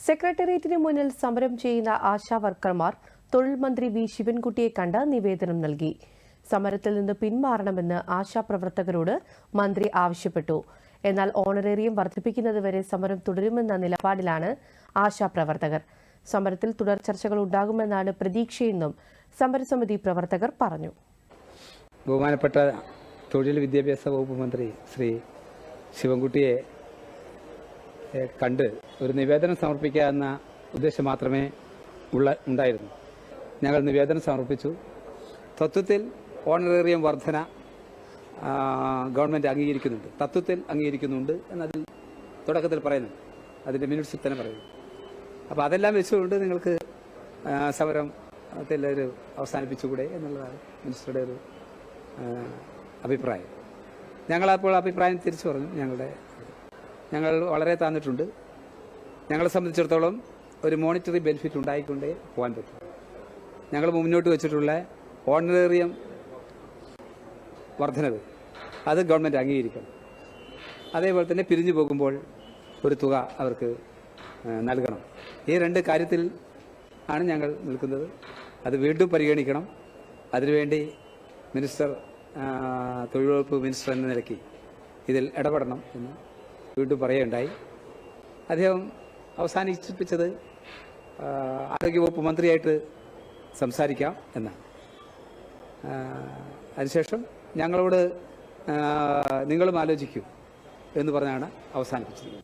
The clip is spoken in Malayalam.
സെക്രട്ടേറിയറ്റിന് മുന്നിൽ സമരം ചെയ്യുന്ന ആശാ വർക്കർമാർ തൊഴിൽ മന്ത്രി വി ശിവൻകുട്ടിയെ കണ്ട് നിവേദനം നൽകി. സമരത്തിൽ നിന്ന് പിന്മാറണമെന്ന് ആശാപ്രവർത്തകരോട് മന്ത്രി ആവശ്യപ്പെട്ടു. എന്നാൽ ഓണറേറിയം വർദ്ധിപ്പിക്കുന്നതുവരെ സമരം തുടരുമെന്ന നിലപാടിലാണ് ആശാപ്രവർത്തകർ. സമരത്തിൽ തുടർ ചർച്ചകൾ ഉണ്ടാകുമെന്നാണ് പ്രതീക്ഷയെന്നും സമരസമിതി പ്രവർത്തകർ പറഞ്ഞു. ബഹുമാനപ്പെട്ട തൊഴിൽ വിദ്യാഭ്യാസ വകുപ്പ് മന്ത്രി ശ്രീ ശിവൻകുട്ടിയെ കണ്ട് ഒരു നിവേദനം സമർപ്പിക്കുക എന്ന ഉദ്ദേശം മാത്രമേ ഉണ്ടായിരുന്നു. ഞങ്ങൾ നിവേദനം സമർപ്പിച്ചു. തത്വത്തിൽ ഓണറേറിയം വർധന ഗവൺമെൻറ് അംഗീകരിക്കുന്നുണ്ട്, തത്വത്തിൽ അംഗീകരിക്കുന്നുണ്ട് എന്നതിൽ തുടക്കത്തിൽ പറയുന്നു, അതിൻ്റെ മിനിറ്റ്സിൽ തന്നെ പറയുന്നു. അപ്പോൾ അതെല്ലാം വെച്ചുകൊണ്ട് നിങ്ങൾക്ക് സമരത്തിൽ ഒരു അവസാനിപ്പിച്ചുകൂടെ എന്നുള്ളതാണ് മിനിസ്റ്ററുടെ ഒരു അഭിപ്രായം. ഞങ്ങളപ്പോൾ അഭിപ്രായം തിരിച്ചു പറഞ്ഞു. ഞങ്ങൾ വളരെ താന്നിട്ടുണ്ട്. ഞങ്ങളെ സംബന്ധിച്ചിടത്തോളം ഒരു മോണിറ്ററി ബെനിഫിറ്റ് ഉണ്ടായിക്കൊണ്ടേ പോകാൻ പറ്റും. ഞങ്ങൾ മുന്നോട്ട് വെച്ചിട്ടുള്ള ഓണറേറിയം വർധനവ് അത് ഗവൺമെൻറ് അംഗീകരിക്കണം. അതേപോലെ തന്നെ പിരിഞ്ഞു പോകുമ്പോൾ ഒരു തുക അവർക്ക് നൽകണം. ഈ രണ്ട് കാര്യത്തിൽ ആണ് ഞങ്ങൾ നിൽക്കുന്നത്. അത് വീണ്ടും പരിഗണിക്കണം. അതിനുവേണ്ടി മിനിസ്റ്റർ, തൊഴിൽ വകുപ്പ് മിനിസ്റ്റർ എന്ന നിലയ്ക്ക് ഇതിൽ ഇടപെടണം എന്ന് വീണ്ടും പറയുകയുണ്ടായി. അദ്ദേഹം അവസാനിപ്പിച്ചത് ആരോഗ്യവകുപ്പ് മന്ത്രിയായിട്ട് സംസാരിക്കാം എന്നാണ്. അതിനുശേഷം ഞങ്ങളോട് നിങ്ങളും ആലോചിക്കൂ എന്ന് പറഞ്ഞാണ് അവസാനിപ്പിച്ചത്.